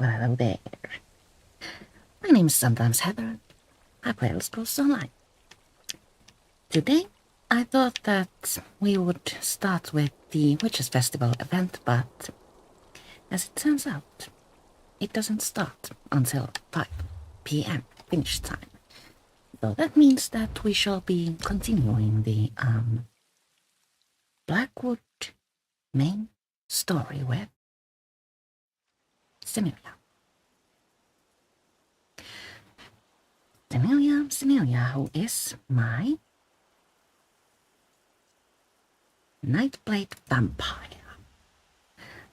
Well, hello there. My name is sometimes Heather. I play Elder Scrolls Online. Today, I thought that we would start with the Witches Festival event, but as it turns out, it doesn't start until 5 p.m. finish time. So that means that we shall be continuing the Blackwood main story with Similia. Similia, who is my Nightblade vampire.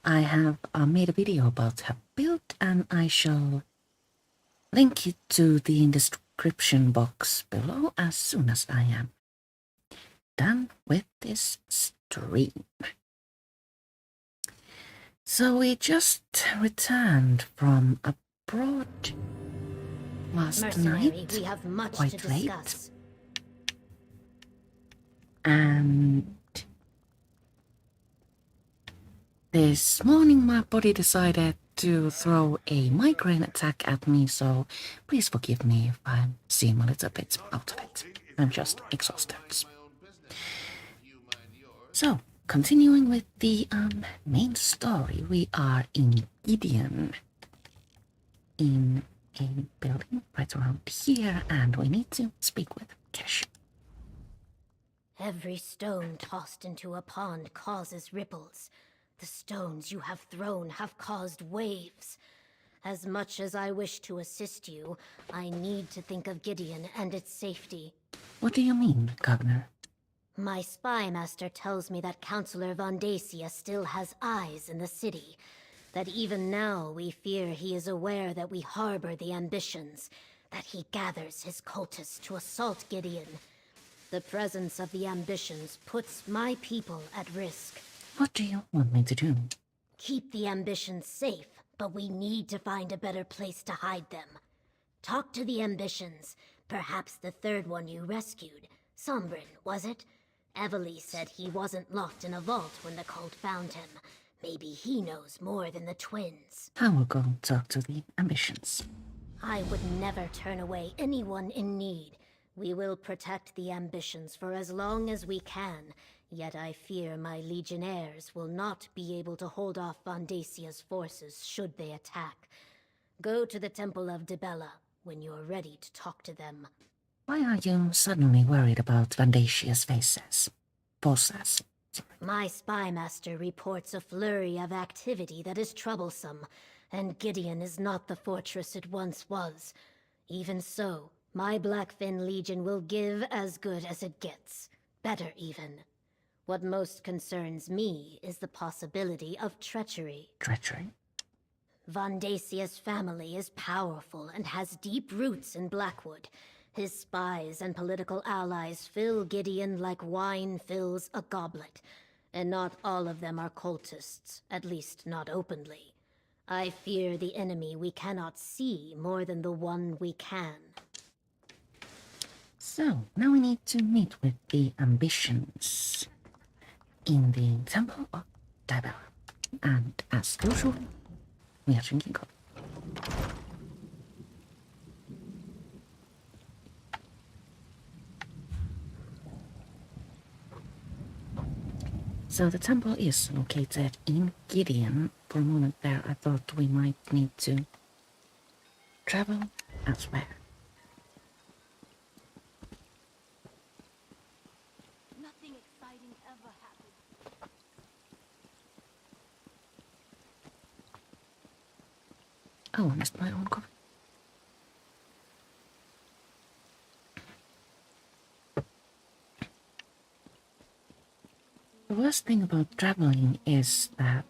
I have made a video about her build, and I shall link it to the description box below as soon as I am done with this stream. So we just returned from abroad last night, we have much quite to late, discuss. and this morning my body decided to throw a migraine attack at me, so please forgive me if I seem a little bit out of it. I'm just exhausted. So, continuing with the main story, we are in Gideon, in a building right around here, and we need to speak with Kesh. Every stone tossed into a pond causes ripples. The stones you have thrown have caused waves. As much as I wish to assist you, I need to think of Gideon and its safety. What do you mean, Governor? My spy master tells me that Councillor Vondacia still has eyes in the city. That even now we fear he is aware that we harbor the ambitions. That he gathers his cultists to assault Gideon. The presence of the ambitions puts my people at risk. What do you want me to do? Keep the ambitions safe, but we need to find a better place to hide them. Talk to the ambitions. Perhaps the third one you rescued. Sombrin, was it? Evely said he wasn't locked in a vault when the cult found him. Maybe he knows more than the twins. I will go talk to the ambitions. I would never turn away anyone in need. We will protect the ambitions for as long as we can, yet I fear my legionnaires will not be able to hold off Vondacia's forces should they attack. Go to the Temple of Dibella when you're ready to talk to them. Why are you suddenly worried about Vondacia's forces? My spy master reports a flurry of activity that is troublesome, and Gideon is not the fortress it once was. Even so, my Blackfin Legion will give as good as it gets. Better even. What most concerns me is the possibility of treachery. Treachery? Vondacia's family is powerful and has deep roots in Blackwood. His spies and political allies fill Gideon like wine fills a goblet. And not all of them are cultists, at least not openly. I fear the enemy we cannot see more than the one we can. So, now we need to meet with the ambitions in the Temple of Dibella. And as usual, we are drinking coffee. So the temple is located in Gideon. For a moment there, I thought we might need to travel elsewhere. Nothing exciting ever happened. Oh, I missed my own coffee. The worst thing about traveling is that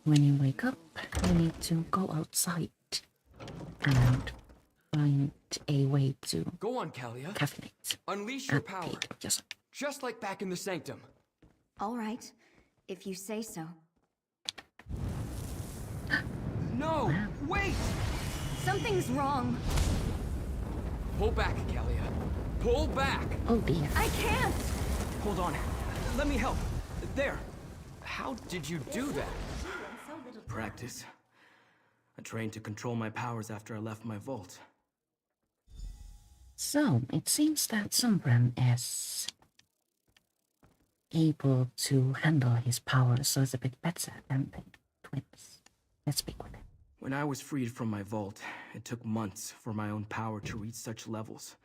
when you wake up, you need to go outside and find a way to go on, Kalia. Caffeinate. Unleash your power. Yes. Just like back in the sanctum. All right, if you say so. No! Wow. Wait! Something's wrong. Pull back, Kalia. Pull back! Oh dear. I can't! Hold on. Let me help. There. How did you do that? Practice. I trained to control my powers after I left my vault. So, it seems that Sombran is able to handle his powers, so it's a bit better than the twins. Let's speak with him. When I was freed from my vault, it took months for my own power to reach such levels,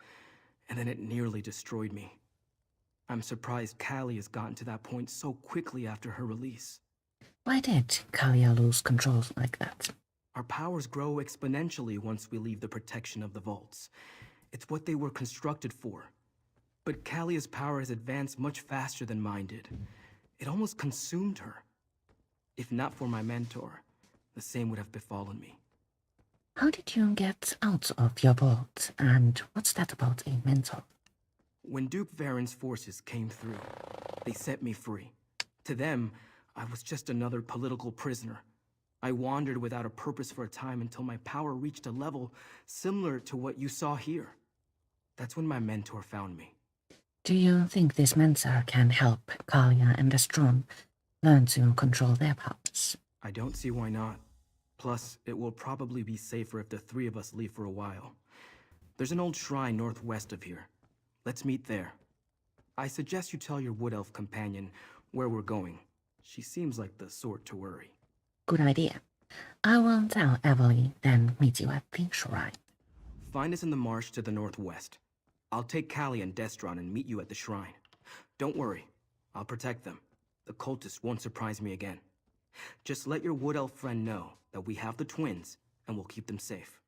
and then it nearly destroyed me. I'm surprised Callie has gotten to that point so quickly after her release. Why did Kalia lose control like that? Our powers grow exponentially once we leave the protection of the vaults. It's what they were constructed for. But Kalia's power has advanced much faster than mine did. It almost consumed her. If not for my mentor, the same would have befallen me. How did you get out of your vault, and what's that about a mentor? When Duke Varen's forces came through, they set me free. To them, I was just another political prisoner. I wandered without a purpose for a time until my power reached a level similar to what you saw here. That's when my mentor found me. Do you think this mentor can help Kalia and Destron learn to control their powers? I don't see why not. Plus, it will probably be safer if the three of us leave for a while. There's an old shrine northwest of here. Let's meet there. I suggest you tell your wood elf companion where we're going. She seems like the sort to worry. Good idea. I will tell Everly, then meet you at the shrine. Find us in the marsh to the northwest. I'll take Callie and Destron and meet you at the shrine. Don't worry, I'll protect them. The cultists won't surprise me again. Just let your wood elf friend know that we have the twins, and we'll keep them safe.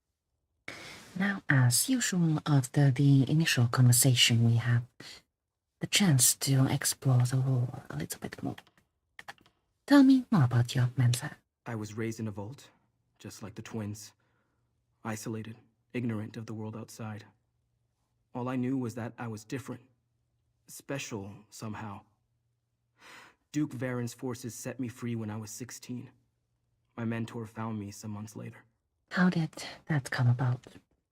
Now, as usual, after the initial conversation, we have the chance to explore the lore a little bit more. Tell me more about your mentor. I was raised in a vault, just like the twins. Isolated, ignorant of the world outside. All I knew was that I was different. Special, somehow. Duke Varen's forces set me free when I was 16. My mentor found me some months later. How did that come about?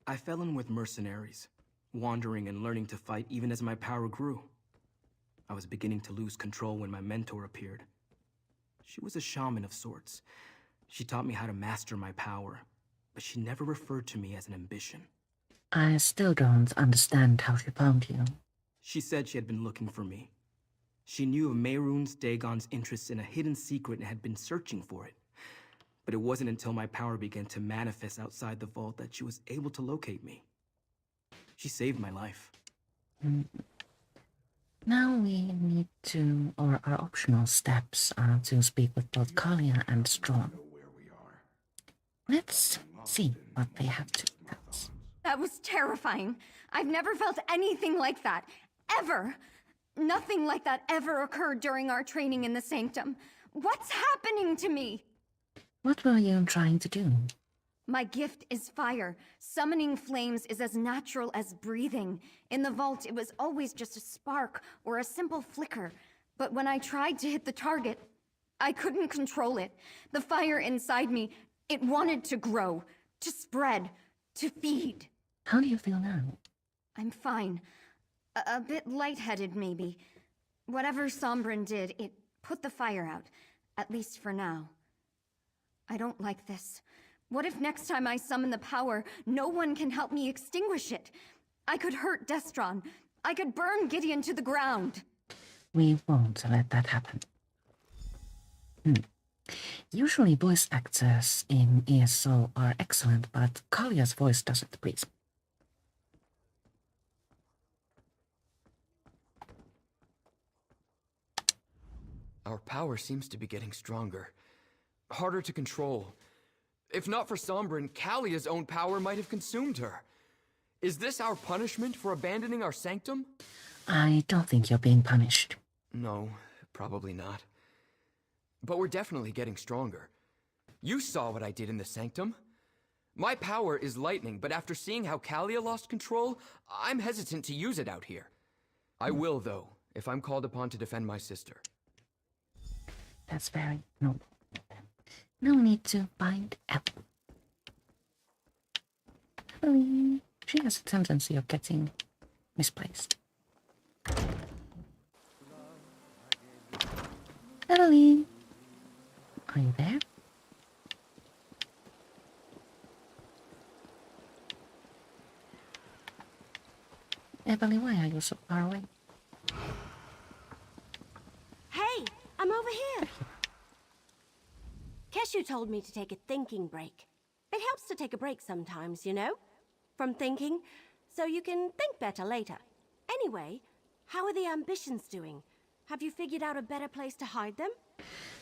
I fell in with mercenaries, wandering and learning to fight even as my power grew. I was beginning to lose control when my mentor appeared. She was a shaman of sorts. She taught me how to master my power, but she never referred to me as an ambition. I still don't understand how she found you. She said she had been looking for me. She knew of Mehrunes Dagon's interest in a hidden secret and had been searching for it. But it wasn't until my power began to manifest outside the vault that she was able to locate me. She saved my life. Now we need to, or our optional steps are to speak with both Kalia and Strawn. Let's see what they have to tell us. That was terrifying. I've never felt anything like that. Ever. Nothing like that ever occurred during our training in the Sanctum. What's happening to me? What were you trying to do? My gift is fire. Summoning flames is as natural as breathing. In the vault, it was always just a spark or a simple flicker. But when I tried to hit the target, I couldn't control it. The fire inside me, it wanted to grow, to spread, to feed. How do you feel now? I'm fine. A bit lightheaded, maybe. Whatever Sombran did, it put the fire out. At least for now. I don't like this. What if next time I summon the power, no one can help me extinguish it? I could hurt Destron. I could burn Gideon to the ground. We won't let that happen. Usually voice actors in ESO are excellent, but Kalia's voice doesn't please. Our power seems to be getting stronger. Harder to control. If not for Sombran, Kalia's own power might have consumed her. Is this our punishment for abandoning our sanctum? I don't think you're being punished. No, probably not. But we're definitely getting stronger. You saw what I did in the sanctum. My power is lightning, but after seeing how Kalia lost control, I'm hesitant to use it out here. I will, though, if I'm called upon to defend my sister. That's very noble. Now we need to find Ethel. She has a tendency of getting misplaced. Emily, are you there? Evelyn, why are you so far away? Hey, I'm over here. Keshu told me to take a thinking break. It helps to take a break sometimes, you know? From thinking, so you can think better later. Anyway, how are the ambitions doing? Have you figured out a better place to hide them?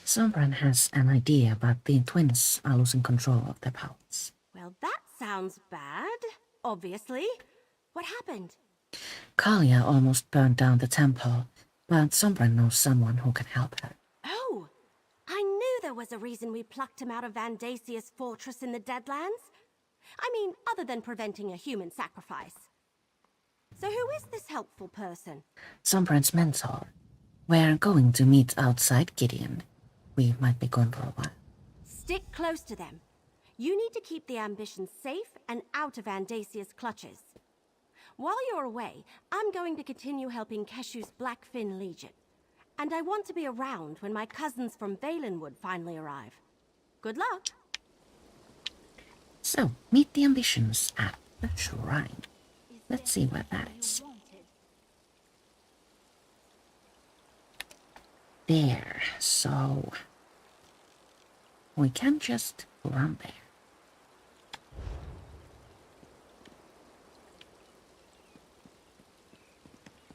Sombran has an idea, but the twins are losing control of their powers. Well, that sounds bad, obviously. What happened? Kalia almost burned down the temple, but Sombran knows someone who can help her. Oh! I knew there was a reason we plucked him out of Vandasia's fortress in the Deadlands. I mean, other than preventing a human sacrifice. So who is this helpful person? Sombran's mentor. We're going to meet outside Gideon. We might be gone for a while. Stick close to them. You need to keep the ambitions safe and out of Vandasia's clutches. While you're away, I'm going to continue helping Keshu's Blackfin Legion. And I want to be around when my cousins from Valenwood finally arrive. Good luck! So, meet the ambitions at the shrine. Let's see where that is. There, so... we can just run there.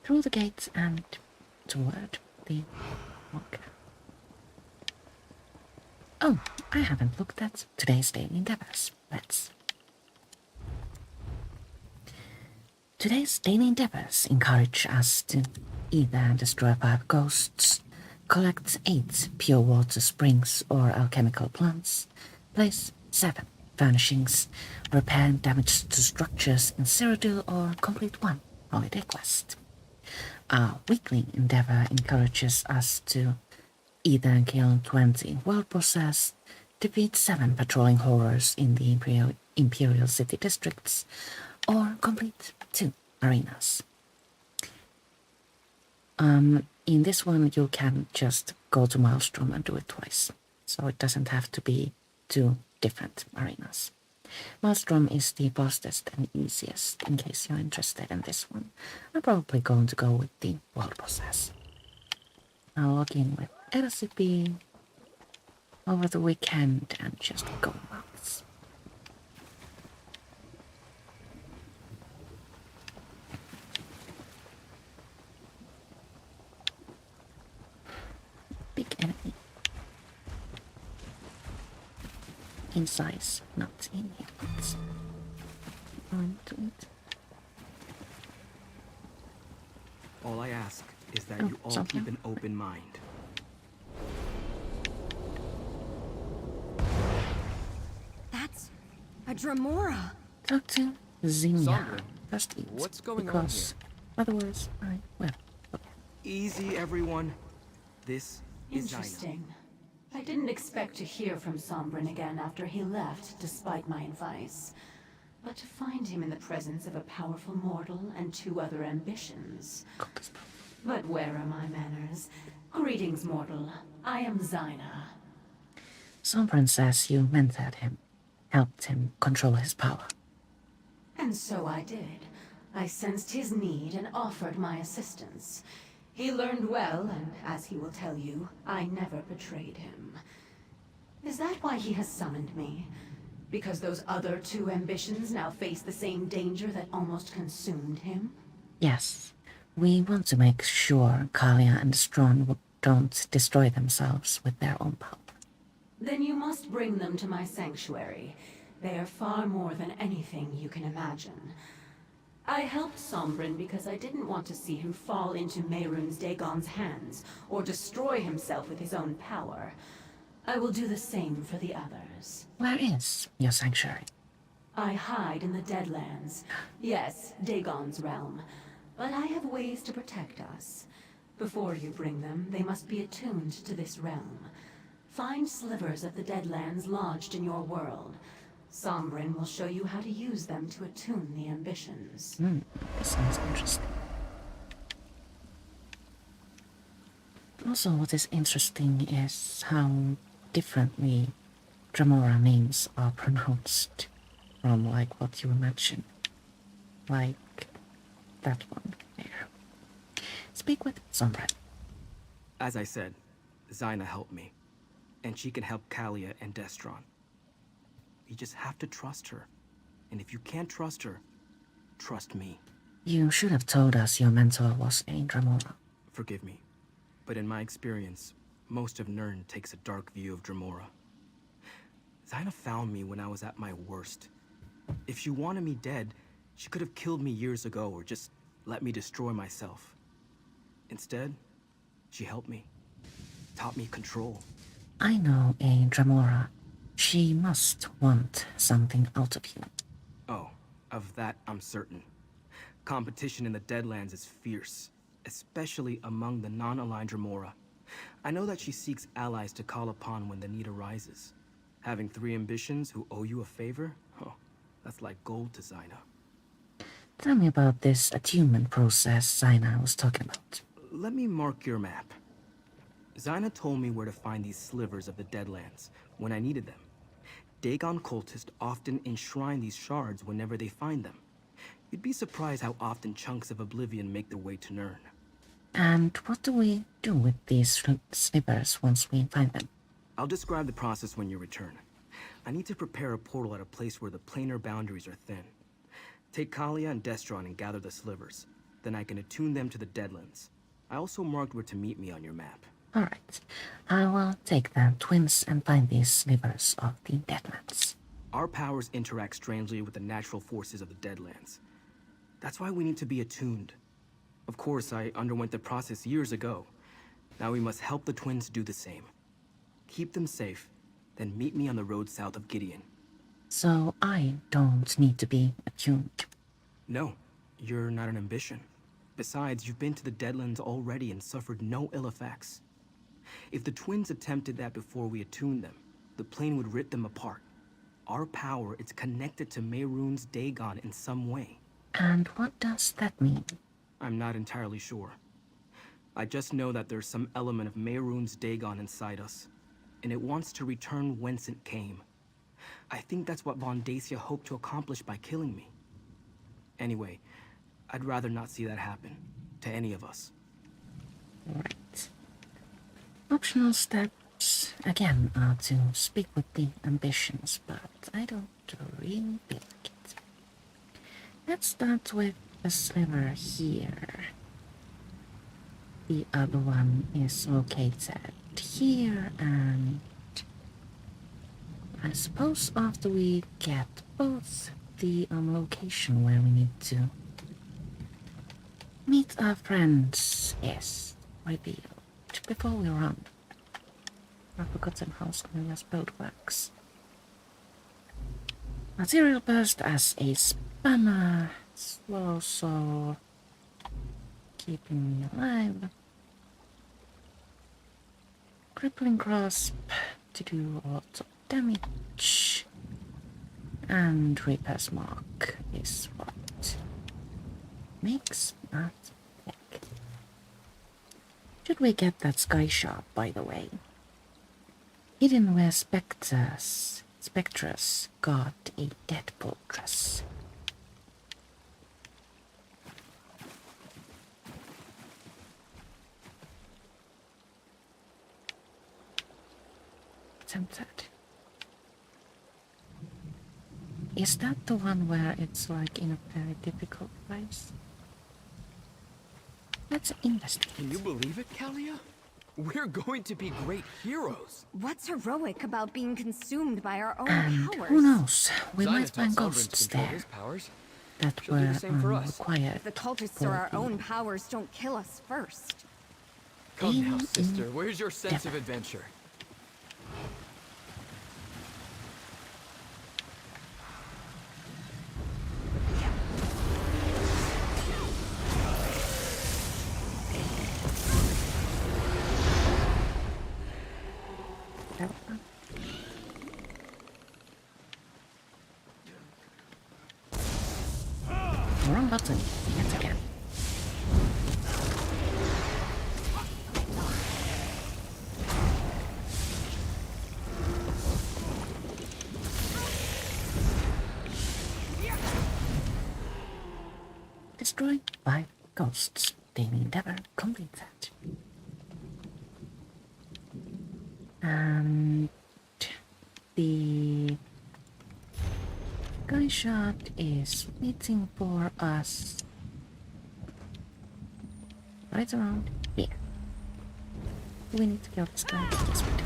Through the gates and toward the walk. Oh, I haven't looked at today's daily endeavors. Today's daily endeavors encourage us to either destroy 5 ghosts, collect 8 pure water springs or alchemical plants, place 7 furnishings, repair damage to structures in Cyrodiil, or complete 1 holiday quest. Our weekly endeavor encourages us to either kill 20 world bosses, defeat 7 patrolling horrors in the Imperial City districts, or complete 2 arenas. In this one you can just go to Maelstrom and do it twice, so it doesn't have to be 2 different arenas. Maelstrom is the fastest and easiest, in case you're interested in this one. I'm probably going to go with the world bosses. I'll log in with LCP over the weekend and just go nuts. Big enemy. In size, not in units. Going to it. All I ask is that Oh, you all something. keep an open mind. That's a Dremora. Talk to Zinnia. Sandra, First eat, what's going on because otherwise I will. Easy, everyone. This is Dinah. Interesting. I didn't expect to hear from Sombrin again after he left, despite my advice. But to find him in the presence of a powerful mortal and 2 other ambitions. But where are my manners? Greetings, mortal. I am Zyna. Sombran says you mentored him, helped him control his power. And so I did. I sensed his need and offered my assistance. He learned well, and as he will tell you, I never betrayed him. Is that why he has summoned me? Because those other 2 ambitions now face the same danger that almost consumed him? Yes, we want to make sure Kalia and Strahd don't destroy themselves with their own power. Then you must bring them to my sanctuary. They are far more than anything you can imagine. I helped Sombrin because I didn't want to see him fall into Mehrunes Dagon's hands, or destroy himself with his own power. I will do the same for the others. Where is your sanctuary? I hide in the Deadlands. Yes, Dagon's realm. But I have ways to protect us. Before you bring them, they must be attuned to this realm. Find slivers of the Deadlands lodged in your world. Sombrin will show you how to use them to attune the ambitions. This sounds interesting. Also, what is interesting is how differently Dremora names are pronounced from, like, what you imagine. Like, that one. There. Speak with Sombra. As I said, Zyna helped me. And she can help Kalia and Destron. You just have to trust her. And if you can't trust her, trust me. You should have told us your mentor was a Dremora. Forgive me, but in my experience, most of Nirn takes a dark view of Dremora. Zyna found me when I was at my worst. If she wanted me dead, she could have killed me years ago or just let me destroy myself. Instead, she helped me. Taught me control. I know a Dremora. She must want something out of you. Oh, of that I'm certain. Competition in the Deadlands is fierce, especially among the non-aligned Dremora. I know that she seeks allies to call upon when the need arises. Having 3 ambitions who owe you a favor? Oh, that's like gold to Zyna. Tell me about this attunement process Zyna was talking about. Let me mark your map. Zyna told me where to find these slivers of the Deadlands when I needed them. Dagon cultists often enshrine these shards whenever they find them. You'd be surprised how often chunks of oblivion make their way to Nirn. And what do we do with these slivers once we find them? I'll describe the process when you return. I need to prepare a portal at a place where the planar boundaries are thin. Take Kalia and Destron and gather the slivers. Then I can attune them to the Deadlands. I also marked where to meet me on your map. Alright, I will take the twins and find these slivers of the Deadlands. Our powers interact strangely with the natural forces of the Deadlands. That's why we need to be attuned. Of course, I underwent the process years ago. Now we must help the twins do the same. Keep them safe, then meet me on the road south of Gideon. So I don't need to be attuned. No, you're not an ambition. Besides, you've been to the Deadlands already and suffered no ill effects. If the twins attempted that before we attuned them, the plane would rip them apart. Our power is connected to Mehrunes Dagon in some way. And what does that mean? I'm not entirely sure. I just know that there's some element of Mehrunes Dagon inside us, and it wants to return whence it came. I think that's what Von Dacia hoped to accomplish by killing me. Anyway, I'd rather not see that happen to any of us. Right. Optional steps, again, are to speak with the ambitions, but I don't really feel like it. Let's start with a sliver here. The other one is located here, and I suppose after we get both the location where we need to meet our friends is revealed. Before we run, I've forgotten how Squaria's boat works. Material burst as a spanner, slow soul, keeping me alive. Crippling grasp to do a lot of damage. And Reaper's mark is what makes that thick. Should we get that sky sharp, by the way? Hidden where spectres guard a dead fortress. Tempted. Is that the one where it's like in a very difficult place? Let's investigate. Can you believe it, Kalia? We're going to be great heroes. What's heroic about being consumed by our own And powers? who knows, we Zyna might find taught Sovereign to ghosts control there his powers. that She'll do were the same for us. required. If the cultists for are our the own powers, don't kill us first. Come now, in sister. Where's your sense of endeavor. adventure? Wrong button, yet again. destroyed by ghosts. They will never complete that. And the guy shot is waiting for us right around here. Do we need to kill this guy? Yes, we do.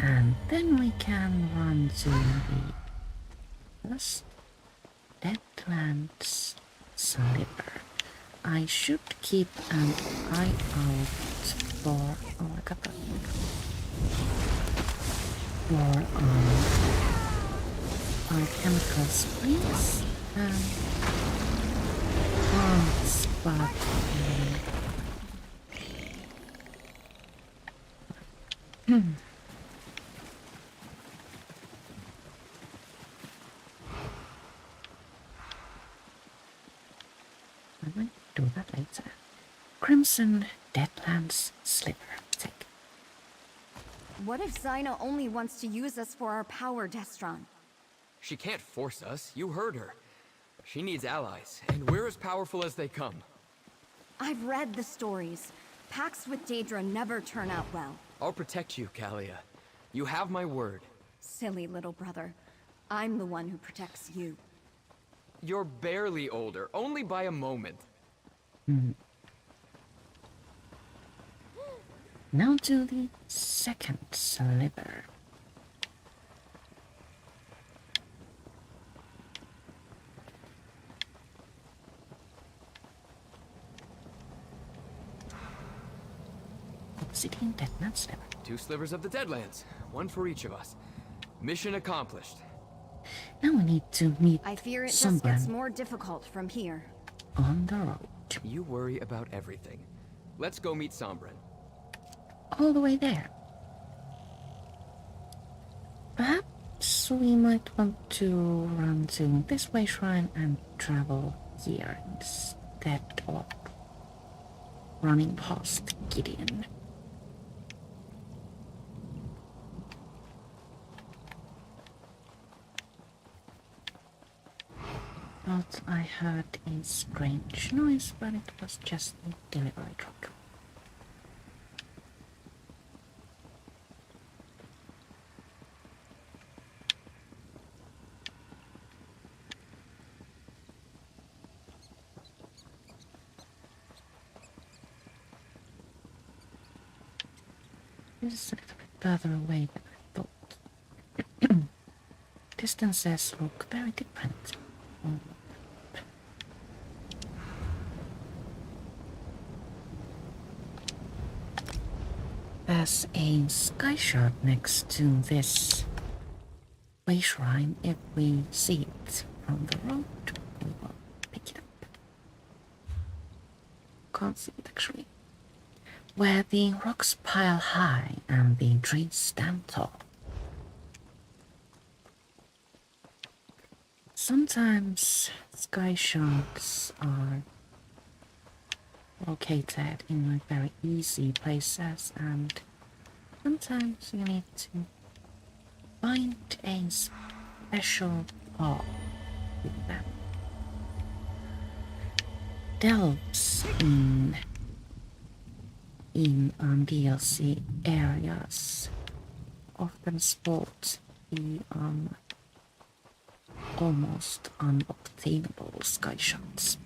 And then we can run to the first Deadlands sliver. I should keep an eye out for for chemical springs and but I might do that later. Crimson Deadlands Sliver. Take. What if Zyna only wants to use us for our power, Destron? She can't force us. You heard her. She needs allies, and we're as powerful as they come. I've read the stories. Pacts with Daedra never turn out well. I'll protect you, Kalia. You have my word. Silly little brother. I'm the one who protects you. You're barely older, only by a moment. Now to the second sliver. Obsidian Deadlands Sliver. 2 slivers of the Deadlands, one for each of us. Mission accomplished. Now we need to meet I fear it just someone gets more difficult from here. on the road. You worry about everything. Let's go meet Sombrin. All the way there. Perhaps we might want to run to this way shrine and travel here instead of running past Gideon. But I heard a strange noise, but it was just a delivery truck. This is a little bit further away than I thought. Distances look very different. There's a sky shard next to this way shrine. If we see it from the road, we will pick it up. Can't see it actually. Where the rocks pile high and the trees stand tall. Sometimes sky shards are located in like very easy places, and sometimes you need to find a special path with them. Delves in DLC areas often spot the almost unobtainable sky shots.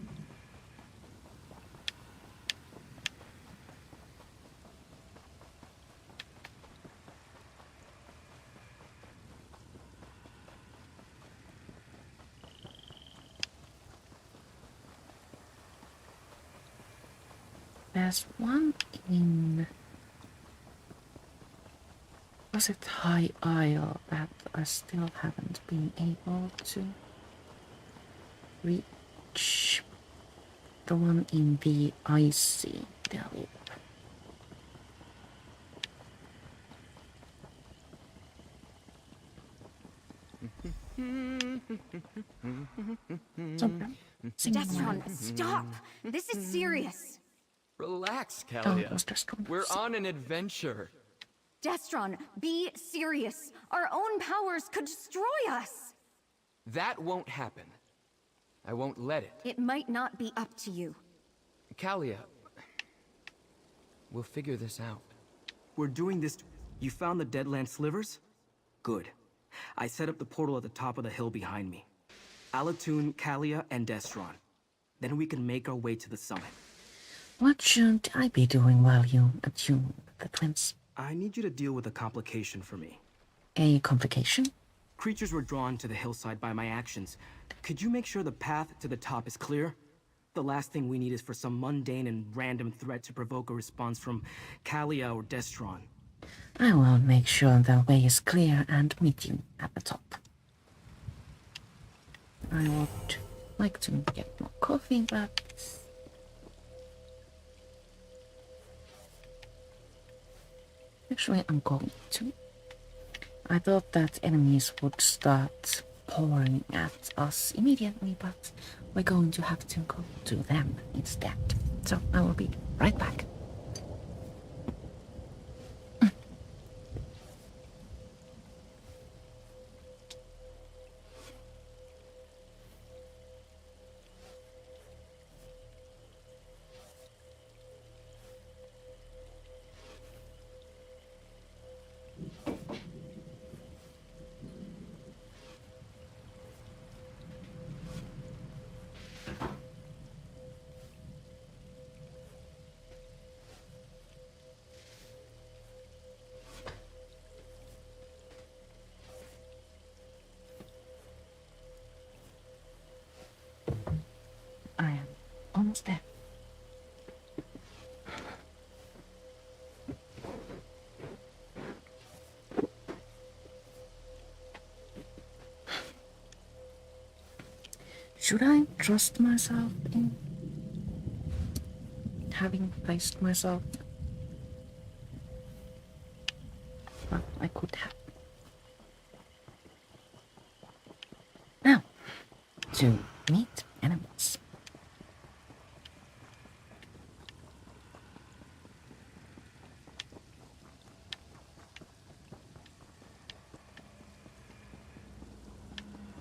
There's one in... was it High Isle that I still haven't been able to reach? The one in the icy delve. Destron, stop! This is serious! Relax, Oh, Kalia. it was just one We're person. on an adventure. Destron, be serious. Our own powers could destroy us. That won't happen. I won't let it. It might not be up to you. Kalia, we'll figure this out. We're doing this. You found the Deadland slivers? Good. I set up the portal at the top of the hill behind me. I'll attune Kalia and Destron. Then we can make our way to the summit. What should I be doing while you attune the twins? I need you to deal with a complication for me. A complication? Creatures were drawn to the hillside by my actions. Could you make sure the path to the top is clear? The last thing we need is for some mundane and random threat to provoke a response from Kalia or Destron. I will make sure the way is clear and meet you at the top. I would like to get more coffee, but... Actually, I'm going to. I thought that enemies would start pouring at us immediately, but we're going to have to go to them instead. So I will be right back. I am almost there. Should I trust myself in having placed myself? Well, I could have. Now, to meet enemies.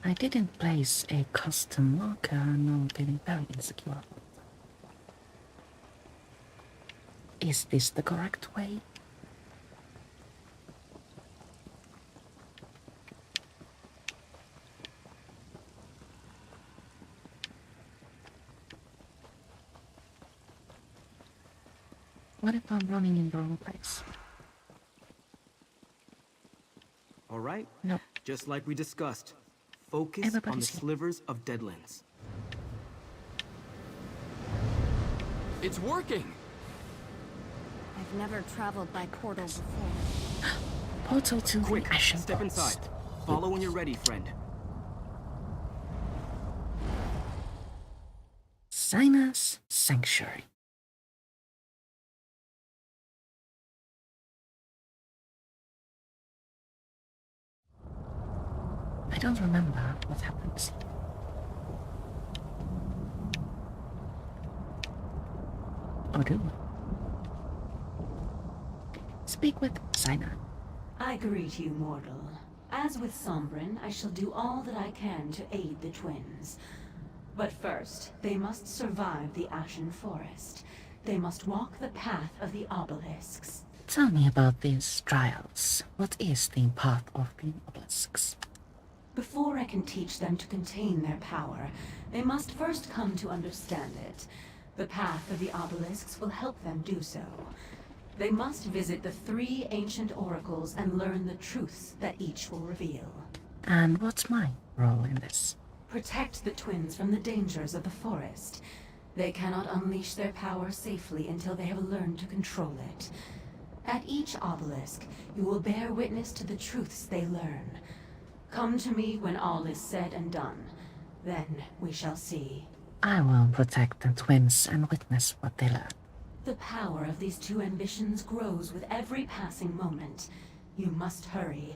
I didn't place a custom marker and I'm feeling very insecure. Is this the correct way? What if I'm running in the wrong place? All right? No. Just like we discussed. Focus on the Everybody's here. slivers of Deadlands. It's working! I've never traveled by portal before. Portal to Quick, the Ashen step Forest. inside. Follow when you're ready, friend. Sinus Sanctuary. I don't remember what happens. Or do I? Speak with Sinai. I greet you, mortal. As with Sombrin, I shall do all that I can to aid the twins. But first, they must survive the Ashen Forest. They must walk the path of the obelisks. Tell me about these trials. What is the path of the obelisks? Before I can teach them to contain their power, they must first come to understand it. The path of the obelisks will help them do so. They must visit the 3 ancient oracles and learn the truths that each will reveal. And what's my role in this? Protect the twins from the dangers of the forest. They cannot unleash their power safely until they have learned to control it. At each obelisk, you will bear witness to the truths they learn. Come to me when all is said and done. Then we shall see. I will protect the twins and witness what they learn. The power of these 2 ambitions grows with every passing moment. You must hurry.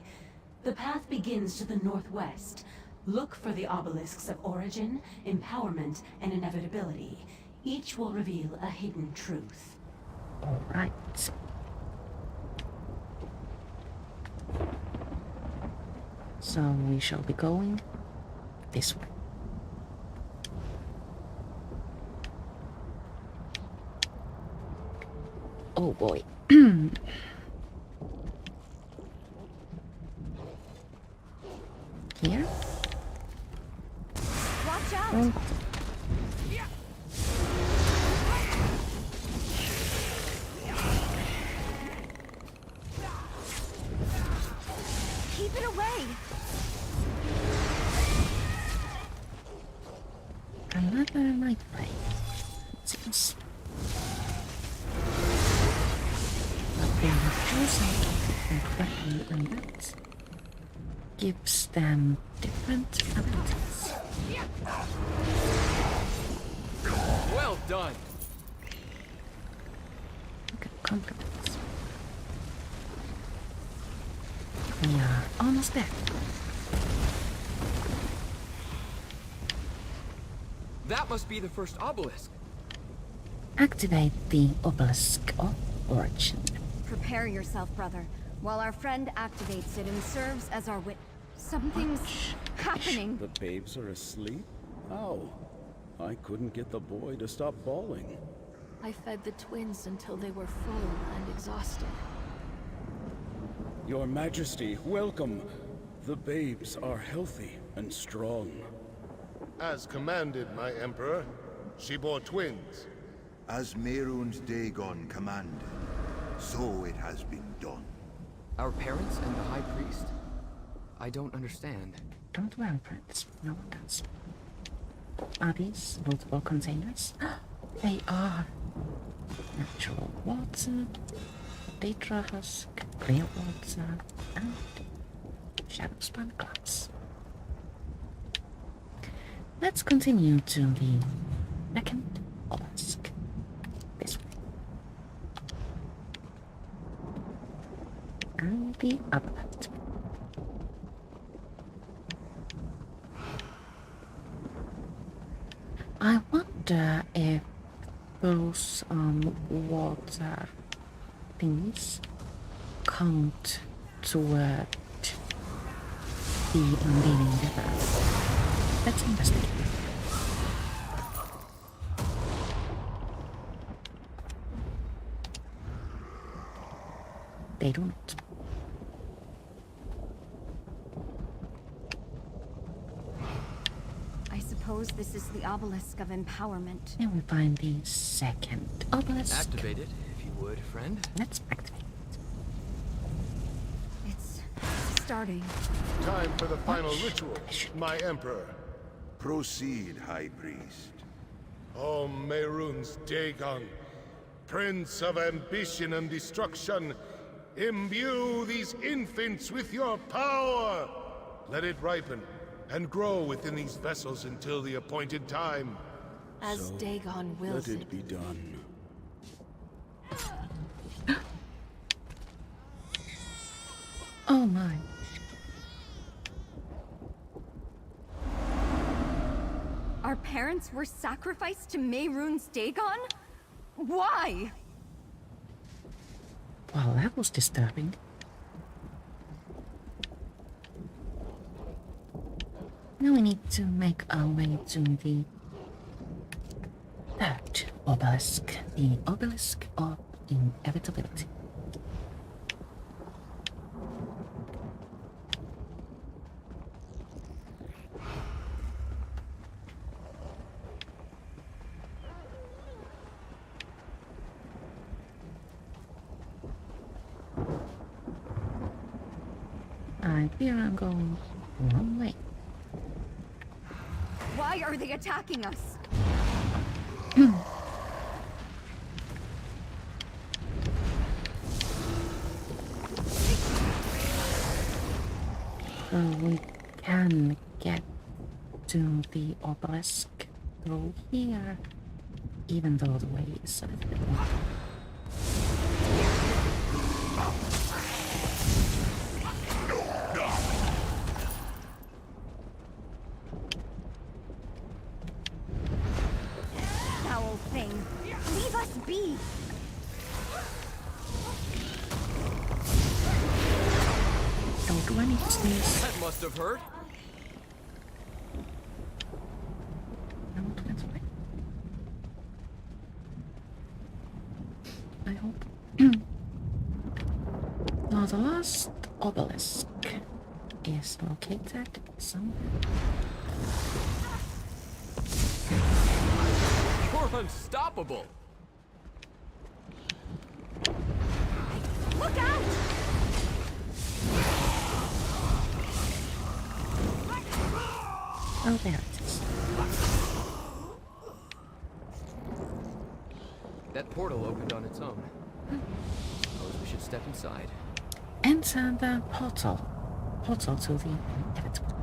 The path begins to the northwest. Look for the obelisks of origin, empowerment, and inevitability. Each will reveal a hidden truth. All right. So we shall be going this way. Oh boy. Here? Watch out! Oh. Keep it away! Another night play. It seems. But they have chosen and and that gives them different abilities. Well done. Look at compliments. We are almost there. That must be the first obelisk. Activate the obelisk of origin. Prepare yourself, brother, while our friend activates it and serves as our wit. Something's happening. The babes are asleep? How? I couldn't get the boy to stop bawling. I fed the twins until they were full and exhausted. Your Majesty, welcome. The babes are healthy and strong. As commanded, my Emperor. She bore twins. As Mehrunes Dagon commanded, so it has been done. Our parents and the High Priest? I don't understand. Don't worry, friends. No one does. Are these multiple containers? They are. Natural water, Daedra husk, clear water, and shadowspan glass. Let's continue to the second obelisk. This way. And the other left. I wonder if those water things count toward the unveiling river. Let's investigate. They do not. I suppose this is the obelisk of empowerment. And we find the second obelisk. Activate it, if you would, friend. Let's activate it. It's starting. Time for the final ritual, my Emperor. Proceed, High Priest. O Mehrunes Dagon, Prince of ambition and destruction, imbue these infants with your power! Let it ripen and grow within these vessels until the appointed time. As So, Dagon wills Let it it. be done. Oh my. Our parents were sacrificed to Mehrunes Dagon? Why? Well, that was disturbing. Now we need to make our way to the third obelisk, the obelisk of inevitability. I fear I'm going the wrong way. Why are they attacking us? So we can get to the obelisk through here, even though the way is a little bit long. Foul thing. Leave us be! Don't do I need to sneeze? That must have hurt. No, twins, wait. I hope. Now the last obelisk is located somewhere. You're unstoppable. Look out! Oh, there it is. That portal opened on its own. Suppose we should step inside. Enter the portal. Portal to the inevitable.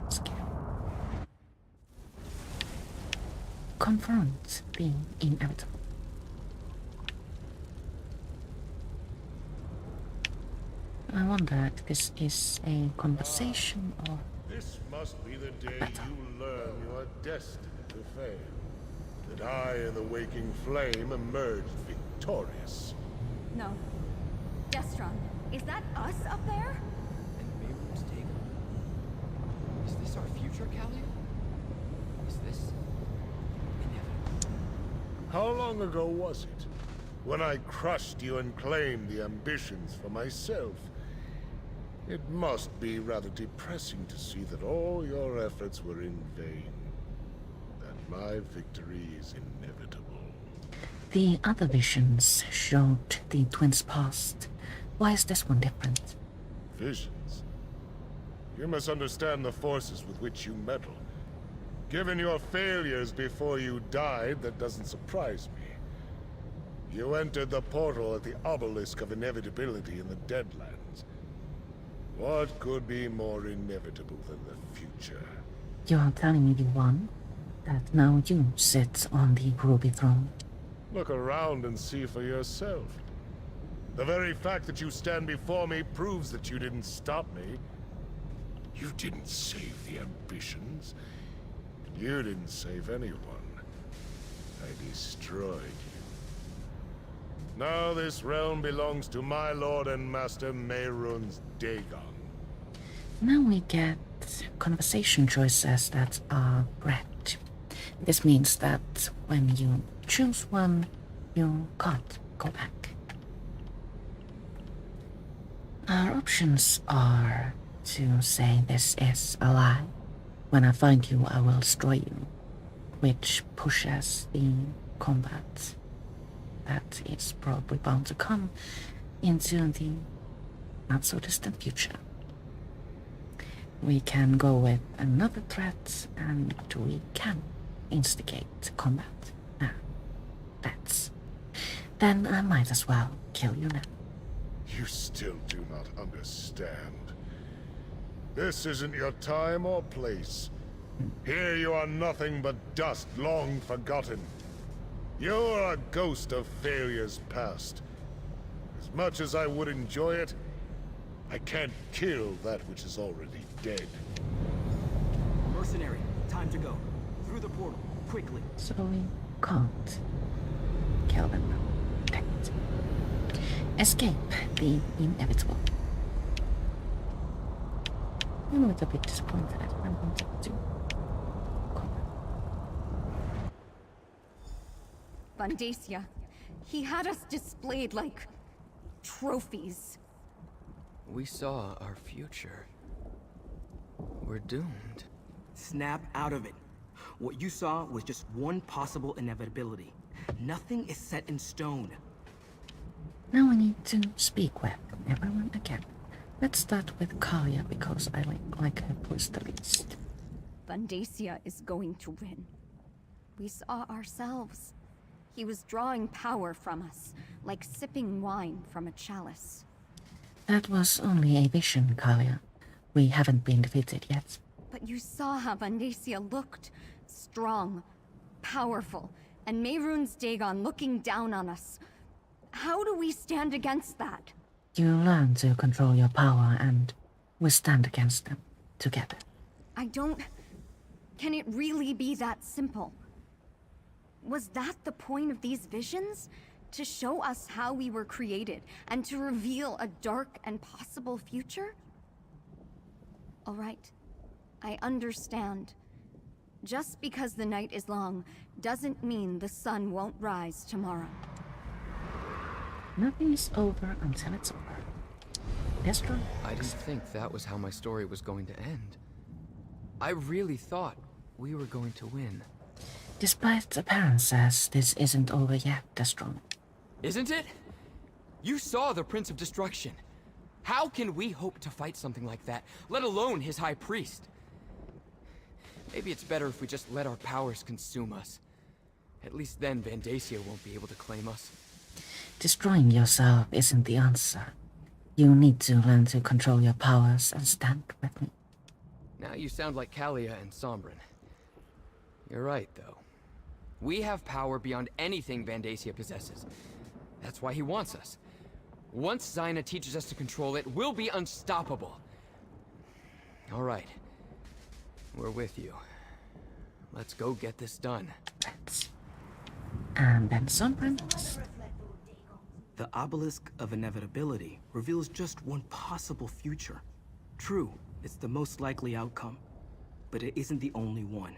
Scary. Confront the inevitable. I wonder if this is a conversation or... This must be the day you learn you are destined to fail. That I and the waking flame emerged victorious. No. Destron, is that us up there? And Mayroon's Dagon. Is this our future, Kalia? Is this inevitable? How long ago was it? When I crushed you and claimed the ambitions for myself. It must be rather depressing to see that all your efforts were in vain. That my victory is inevitable. The other visions showed the twins' past. Why is this one different? Visions? You must understand the forces with which you meddle. Given your failures before you died, that doesn't surprise me. You entered the portal at the obelisk of inevitability in the Deadlands. What could be more inevitable than the future? You are telling me the one that now you sit on the ruby throne. Look around and see for yourself. The very fact that you stand before me proves that you didn't stop me. You didn't save the ambitions. You didn't save anyone. I destroyed you. Now this realm belongs to my lord and master Mayroon's Dagon. Now we get conversation choices that are red. This means that when you choose one, you can't go back. Our options are to say this is a lie. When I find you, I will destroy you, which pushes the combat that is probably bound to come into the not-so-distant future. We can go with another threat, and we can instigate combat. Now, then I might as well kill you now. You still do not understand. This isn't your time or place. Here you are nothing but dust long forgotten. You're a ghost of failures past. As much as I would enjoy it, I can't kill that which is already dead. Mercenary, time to go. Through the portal, quickly. So we can't kill them now. Dang it. Escape the inevitable. I'm a little bit disappointed. I wanted to Vandacia. He had us displayed like trophies. We saw our future. We're doomed. Snap out of it. What you saw was just one possible inevitability. Nothing is set in stone. Now we need to speak with everyone again. Let's start with Kalia because I like her voice the least. Vandacia is going to win. We saw ourselves. He was drawing power from us, like sipping wine from a chalice. That was only a vision, Kalia. We haven't been defeated yet. But you saw how Vandacia looked. Strong, powerful, and Mayroon's Dagon looking down on us. How do we stand against that? You learn to control your power and we stand against them together. I don't... Can it really be that simple? Was that the point of these visions? To show us how we were created and to reveal a dark and possible future? All right. I understand. Just because the night is long doesn't mean the sun won't rise tomorrow. Nothing is over until it's over. Destro? I didn't think that was how my story was going to end. I really thought we were going to win. Despite appearances, this isn't over yet, Destro. Isn't it? You saw the Prince of Destruction. How can we hope to fight something like that, let alone his High Priest? Maybe it's better if we just let our powers consume us. At least then Vandacia won't be able to claim us. Destroying yourself isn't the answer. You need to learn to control your powers and stand with me. Now you sound like Kalia and Sombrin. You're right, though. We have power beyond anything Vandacia possesses. That's why he wants us. Once Zaina teaches us to control it, we'll be unstoppable. All right. We're with you. Let's go get this done. Let's. And then Sombrin. The obelisk of inevitability reveals just one possible future. True, it's the most likely outcome, but it isn't the only one.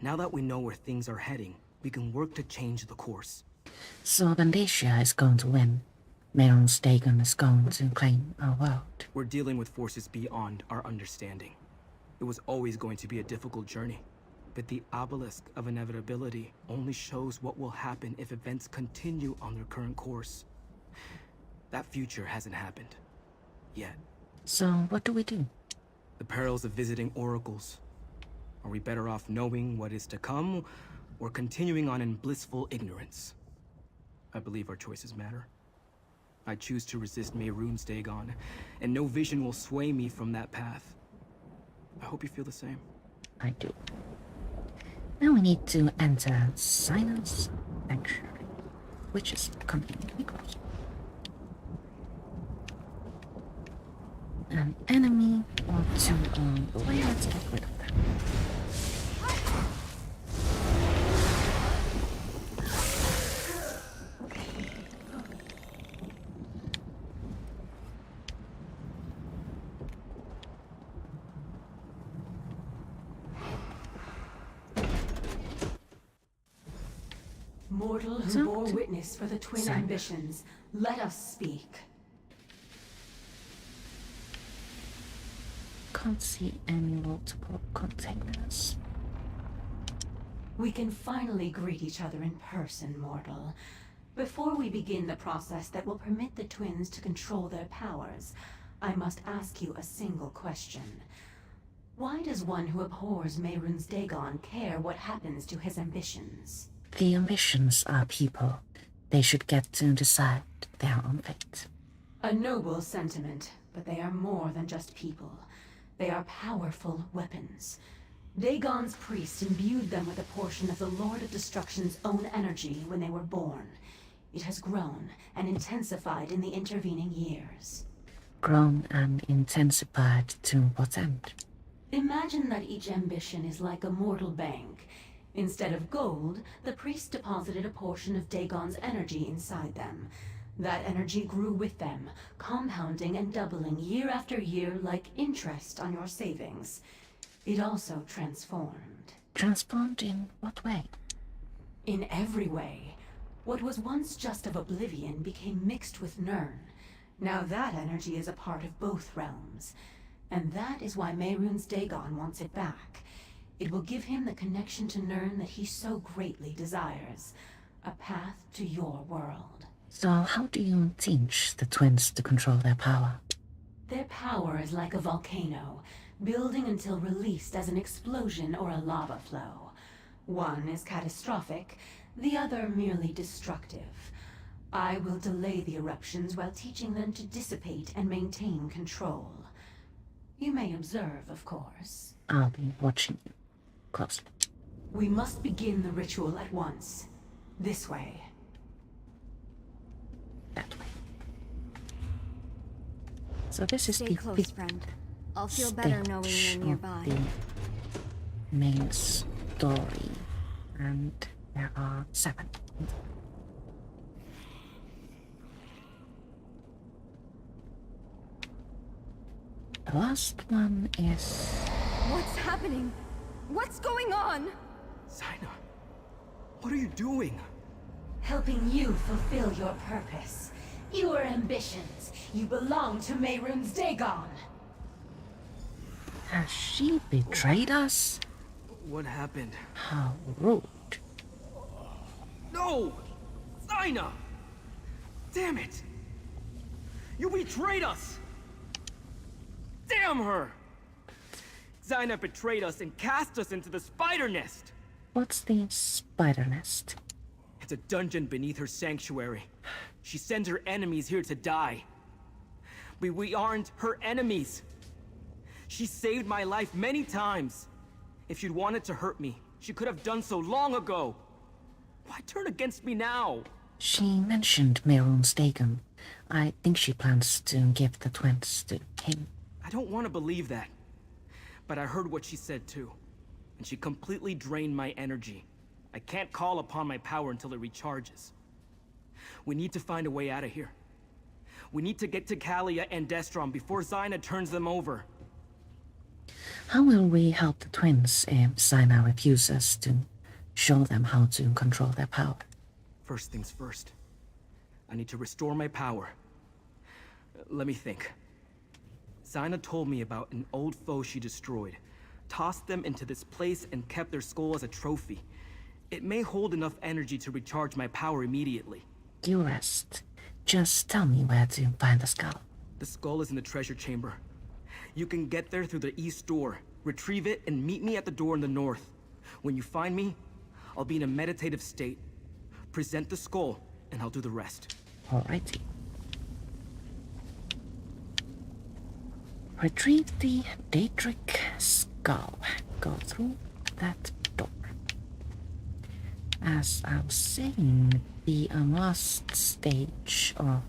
Now that we know where things are heading, we can work to change the course. So Vandacia is going to win. Mehrunes Dagon is going to claim our world. We're dealing with forces beyond our understanding. It was always going to be a difficult journey, but the obelisk of inevitability only shows what will happen if events continue on their current course. That future hasn't happened. Yet. So what do we do? The perils of visiting oracles. Are we better off knowing what is to come, or continuing on in blissful ignorance? I believe our choices matter. I choose to resist Mehrunes Dagon, and no vision will sway me from that path. I hope you feel the same. I do. Now we need to enter Zaina's sanctuary, which is conveniently close. An enemy or two on the way. Let's get rid of them. Mortal who bore witness for the twin ambitions, let us speak. Can't see any multiple containers. We can finally greet each other in person, mortal. Before we begin the process that will permit the twins to control their powers, I must ask you a single question. Why does one who abhors Mehrunes Dagon care what happens to his ambitions? The ambitions are people. They should get to decide their own fate. A noble sentiment, but they are more than just people. They are powerful weapons. Dagon's priest imbued them with a portion of the Lord of Destruction's own energy when they were born. It has grown and intensified in the intervening years. Grown and intensified to what end? Imagine that each ambition is like a mortal bank. Instead of gold, the priest deposited a portion of Dagon's energy inside them. That energy grew with them, compounding and doubling year after year like interest on your savings. It also transformed. Transformed in what way? In every way. What was once just of oblivion became mixed with Nirn. Now that energy is a part of both realms. And that is why Mehrunes Dagon wants it back. It will give him the connection to Nirn that he so greatly desires. A path to your world. So how do you teach the twins to control their power? Their power is like a volcano, building until released as an explosion or a lava flow. One is catastrophic, the other merely destructive. I will delay the eruptions while teaching them to dissipate and maintain control. You may observe, of course. I'll be watching you closely. We must begin the ritual at once. This way. That way. So this is Stay the close, big friend. I'll feel better knowing stage you're nearby. of the main story, and there are 7. the last one is... What's happening? What's going on? Zaina, what are you doing? Helping you fulfill your purpose. Your ambitions. You belong to Mehrunes Dagon. Has she betrayed us? What happened? How rude. No! Zaina! Damn it! You betrayed us! Damn her! Zaina betrayed us and cast us into the spider nest! What's the spider nest? It's a dungeon beneath her sanctuary. She sends her enemies here to die. But we aren't her enemies. She saved my life many times. If she'd wanted to hurt me, she could have done so long ago. Why turn against me now? She mentioned Mehrunes Dagon. I think she plans to give the twins to him. I don't want to believe that. But I heard what she said too. And she completely drained my energy. I can't call upon my power until it recharges. We need to find a way out of here. We need to get to Kalia and Destron before Zaina turns them over. How will we help the twins if Zaina refuses to show them how to control their power? First things first. I need to restore my power. Let me think. Zaina told me about an old foe she destroyed. Tossed them into this place and kept their skull as a trophy. It may hold enough energy to recharge my power immediately. You rest. Just tell me where to find the skull. The skull is in the treasure chamber. You can get there through the east door, retrieve it, and meet me at the door in the north. When you find me, I'll be in a meditative state. Present the skull, and I'll do the rest. Alrighty. Retrieve the Daedric skull. Go through that door. As I was saying, the last stage of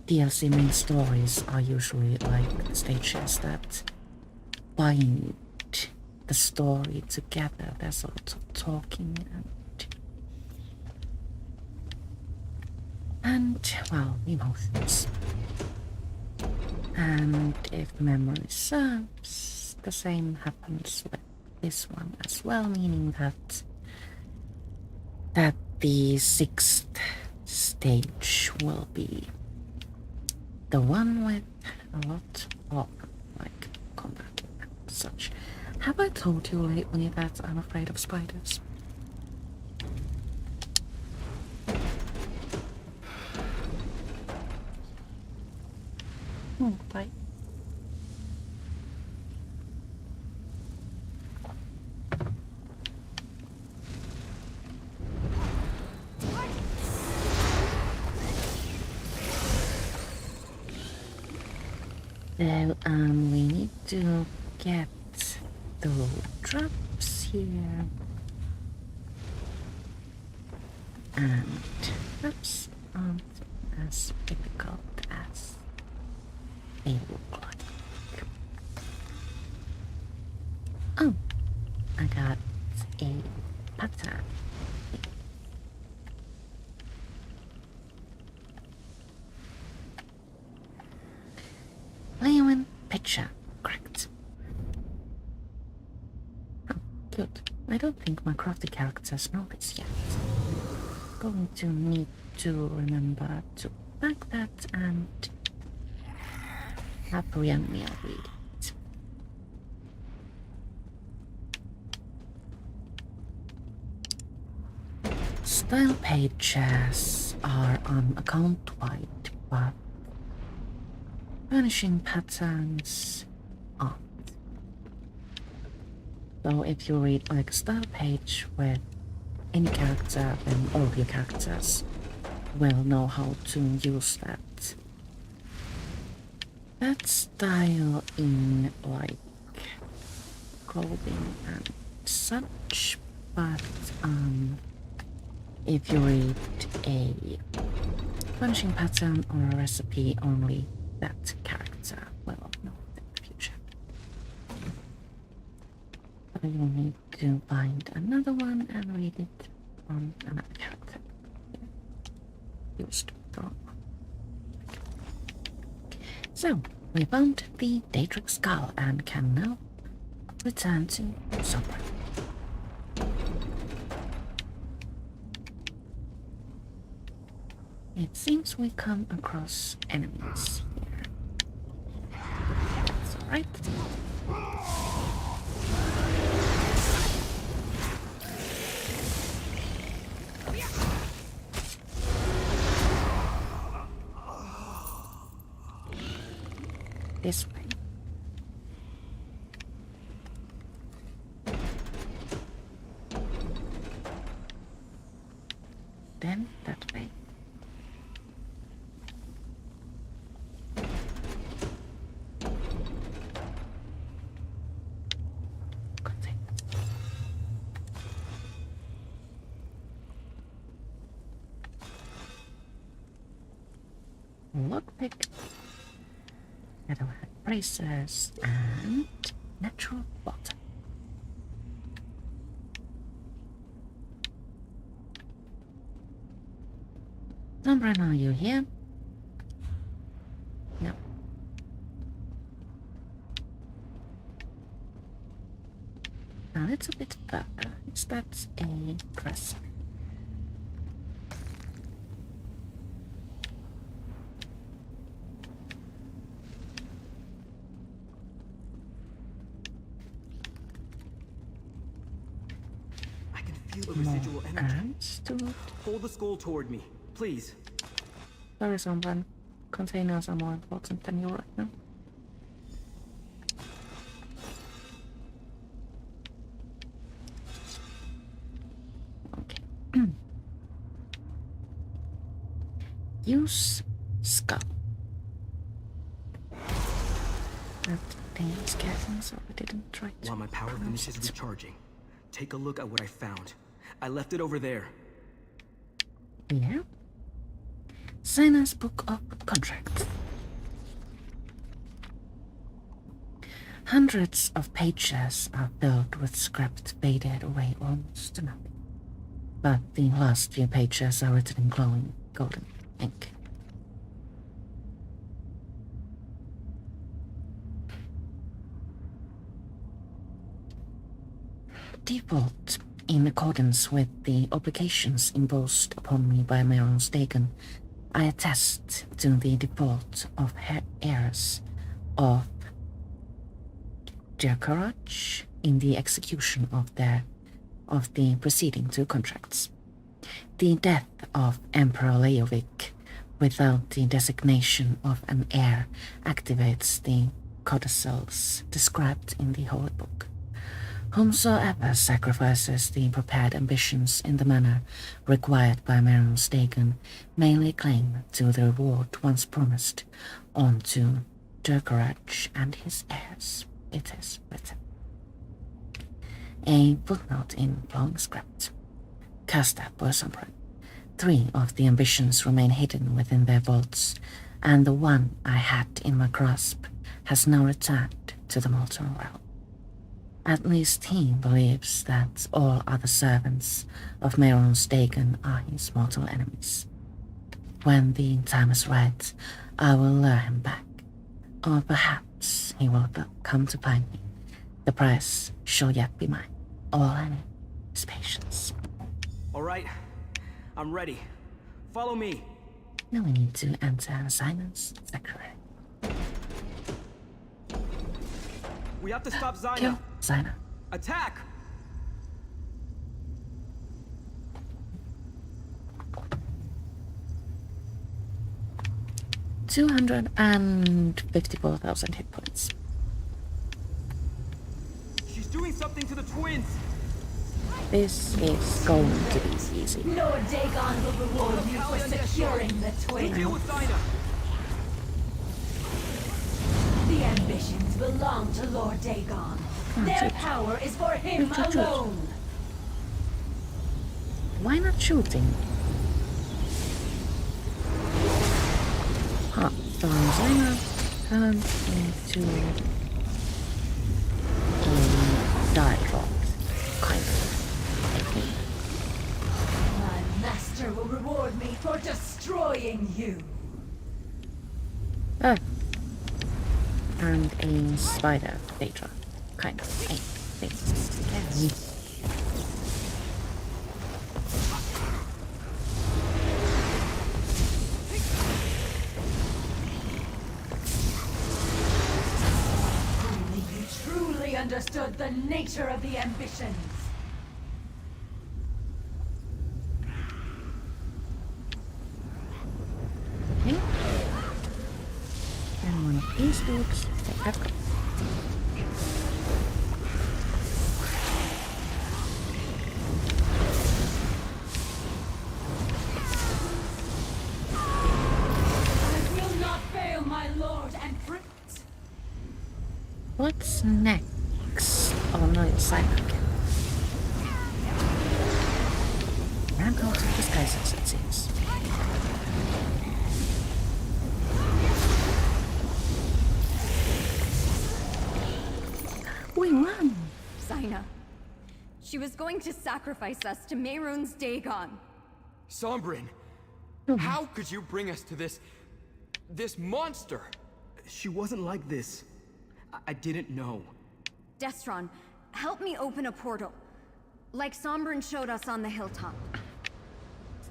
DLC main stories are usually like stages that bind the story together. There's a lot of talking and well, emotions. And if memory serves, the same happens with this one as well, meaning that the sixth stage will be the one with a lot of like combat and such. Have I told you lately that I'm afraid of spiders? Bye. So, we need to get the drops here. And drops aren't as difficult as they look like. Oh, I got a pattern. Lewin picture, correct. Oh, good. I don't think my crafty characters know this yet. Going to need to remember to back that and have Brianna read it. Style pages are account-wide, but furnishing patterns aren't. So if you read like a style page with any character, then all of your characters will know how to use that style in like clothing and such. But if you read a furnishing pattern or a recipe, only that character will know in the future. But you'll need to find another one and read it on another character. Used the wrong one. So, We found the Daedric skull and can now return to Sombra. It seems we come across enemies here. That's alright. This way. Then that way. Lockpick. Metalhead bracers and natural water. Sombra, are you here? No. A little bit further. Is that a dresser? Feel the residual energy. And Hold the skull toward me, please. sorry, Sombra. Containers are more important than you right now. Okay. Use skull. That thing is getting, so I didn't try to. While my power finishes recharging, take a look at what I found. I left it over there. Yeah. Signer's Book of Contracts. Hundreds of pages are filled with script faded away almost to nothing. But the last few pages are written in glowing golden ink. Default, in accordance with the obligations imposed upon me by Maron's Dagon, I attest to the default of heirs of Jerkarach in the execution of the preceding two contracts. The death of Emperor Leovic without the designation of an heir activates the codicils described in the Holy Book. Whomsoever sacrifices the prepared ambitions in the manner required by Maron's Dagon may lay claim to the reward once promised onto Jerkarach and his heirs. It is written. A footnote in flowing script. Cast up or Sombra. 3 of the ambitions remain hidden within their vaults, and the one I had in my grasp has now returned to the Molten Realm. At least he believes that all other servants of Maron's Dagon are his mortal enemies. When the time is right, I will lure him back, or perhaps he will come to find me. The price shall yet be mine. All I need is patience. All right, I'm ready. Follow me. Now we need to enter Simon's sanctuary. We have to stop Zyna. Kill Zyna. Attack! $254,000 hit points. She's doing something to the twins. This is going to be easy. Lord Dagon will reward you for securing the twins. Deal with Zyna. The ambitions belong to Lord Dagon. Their power is for him alone. Why not shooting? Hot from Zyna turns into a dialogue, kind of. My master will reward me for destroying you. Ah. and a spider data. Kind of a thing. Okay. Only you truly understood the nature of the ambitions. Okay. And one of these dudes. Take that go. I will not fail, my lord and prince. What's next? Oh no, it's Simon again. Ran out of disguises, it seems. We won! Zaina. She was going to sacrifice us to Mehrunes Dagon. Sombrin, how could you bring us to this monster? She wasn't like this. I didn't know. Destron, help me open a portal. Like Sombrin showed us on the hilltop.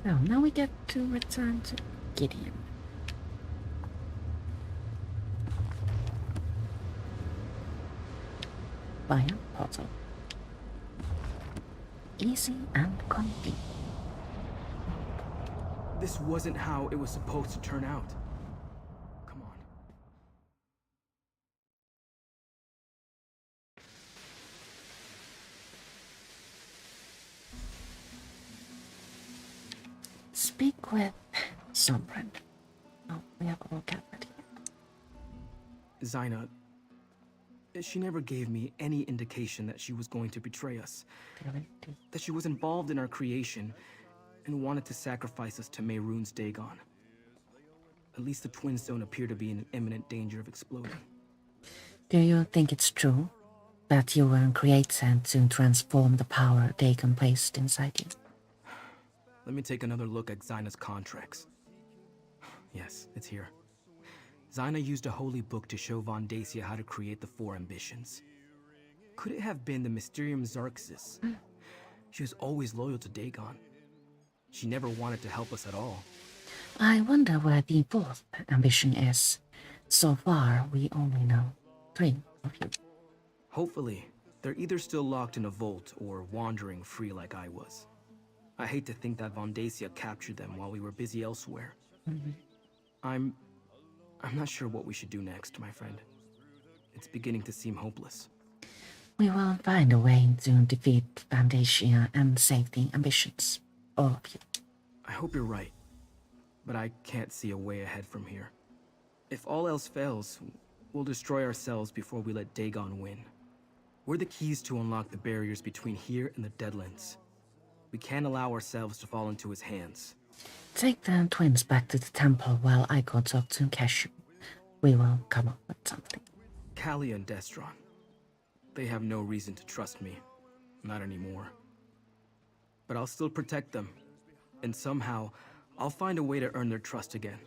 So now we get to return to Gideon. Via portal. Easy and convenient. This wasn't how it was supposed to turn out. Come on. Speak with Sombrin. Oh, we have all gathered here. Zaina, she never gave me any indication that she was going to betray us. That she was involved in our creation and wanted to sacrifice us to Mehrunes Dagon. At least the twins don't appear to be in imminent danger of exploding. Do you think it's true that you were created to transform the power Dagon placed inside you? Let me take another look at Zaina's contracts. Yes, it's here. Zaina used a holy book to show Von Dacia how to create the 4 ambitions. Could it have been the Mysterium Xarxis? She was always loyal to Dagon. She never wanted to help us at all. I wonder where the 4th ambition is. So far, we only know 3 of you. Hopefully, they're either still locked in a vault or wandering free like I was. I hate to think that Von Dacia captured them while we were busy elsewhere. I'm not sure what we should do next, my friend. It's beginning to seem hopeless. We will find a way to defeat Vandacia and save the ambitions. All of you. I hope you're right, but I can't see a way ahead from here. If all else fails, we'll destroy ourselves before we let Dagon win. We're the keys to unlock the barriers between here and the Deadlands. We can't allow ourselves to fall into his hands. Take the twins back to the temple while I go talk to Cashew. We will come up with something. Callie and Destron. They have no reason to trust me. Not anymore. But I'll still protect them. And somehow, I'll find a way to earn their trust again.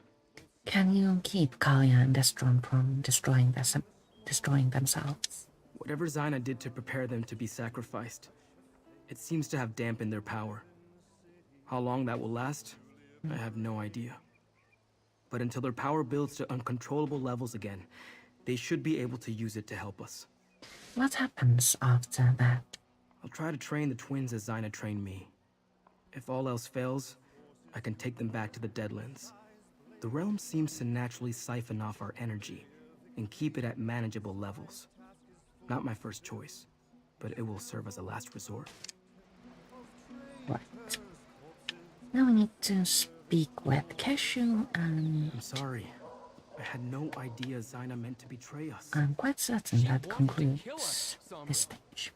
Can you keep Kalia and Destron from destroying themselves? Whatever Zaina did to prepare them to be sacrificed, it seems to have dampened their power. How long that will last, I have no idea. But until their power builds to uncontrollable levels again, they should be able to use it to help us. What happens after that? I'll try to train the twins as Zaina trained me. If all else fails, I can take them back to the Deadlands. The realm seems to naturally siphon off our energy and keep it at manageable levels. Not my first choice, but it will serve as a last resort. Right. Now we need to speak with Cashew and... I'm sorry. I had no idea Zaina meant to betray us. I'm quite certain She that wanted to concludes kill us, Sombra. this stage.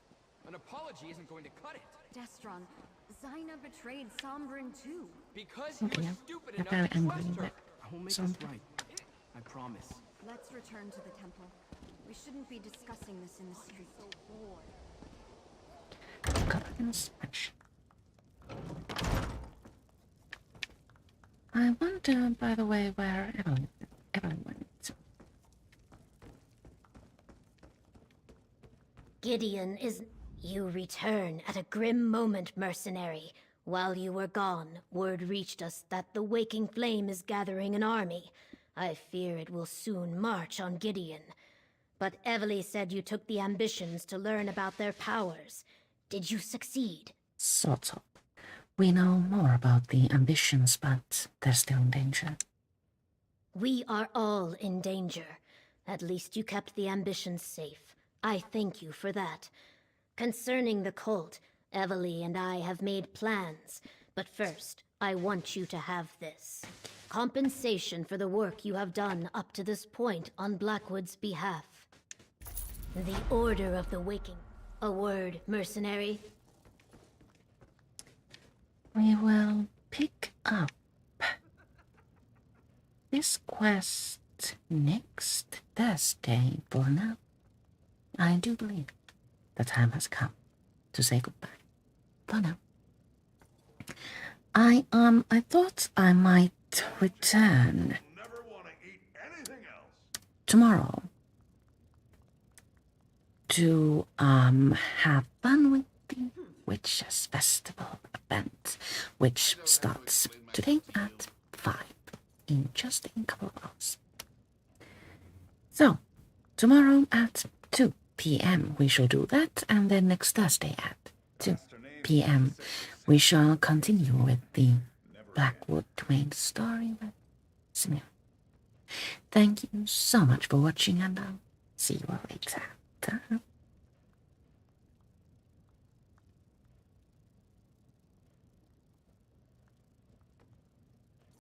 An apology isn't going to cut it. Destron, Zaina betrayed Sombrin too. Because Okay, you were I'm stupid very enough to angry trust her. that I will make some... this right. I promise. Let's return to the temple. We shouldn't be discussing this in the street. got inspection. I wonder, by the way, where Evelyn went. Gideon is... You return at a grim moment, mercenary. While you were gone, word reached us that the Waking Flame is gathering an army. I fear it will soon march on Gideon. But Evely said you took the ambitions to learn about their powers. Did you succeed? Sort of. We know more about the ambitions, but they're still in danger. We are all in danger. At least you kept the ambitions safe. I thank you for that. Concerning the cult, Evely and I have made plans. But first, I want you to have this. Compensation for the work you have done up to this point on Blackwood's behalf. The Order of the Waking. A word, mercenary? We will pick up this quest next Thursday for now. I do believe the time has come to say goodbye for now. I thought I might return tomorrow to have fun with the Witches Festival event, which starts today at 5 in just a couple of hours. So tomorrow at 2 p.m. we shall do that, and then next Thursday at 2 p.m. we shall continue with the Blackwood Twin story with Simeon. Thank you so much for watching, and I'll see you all later.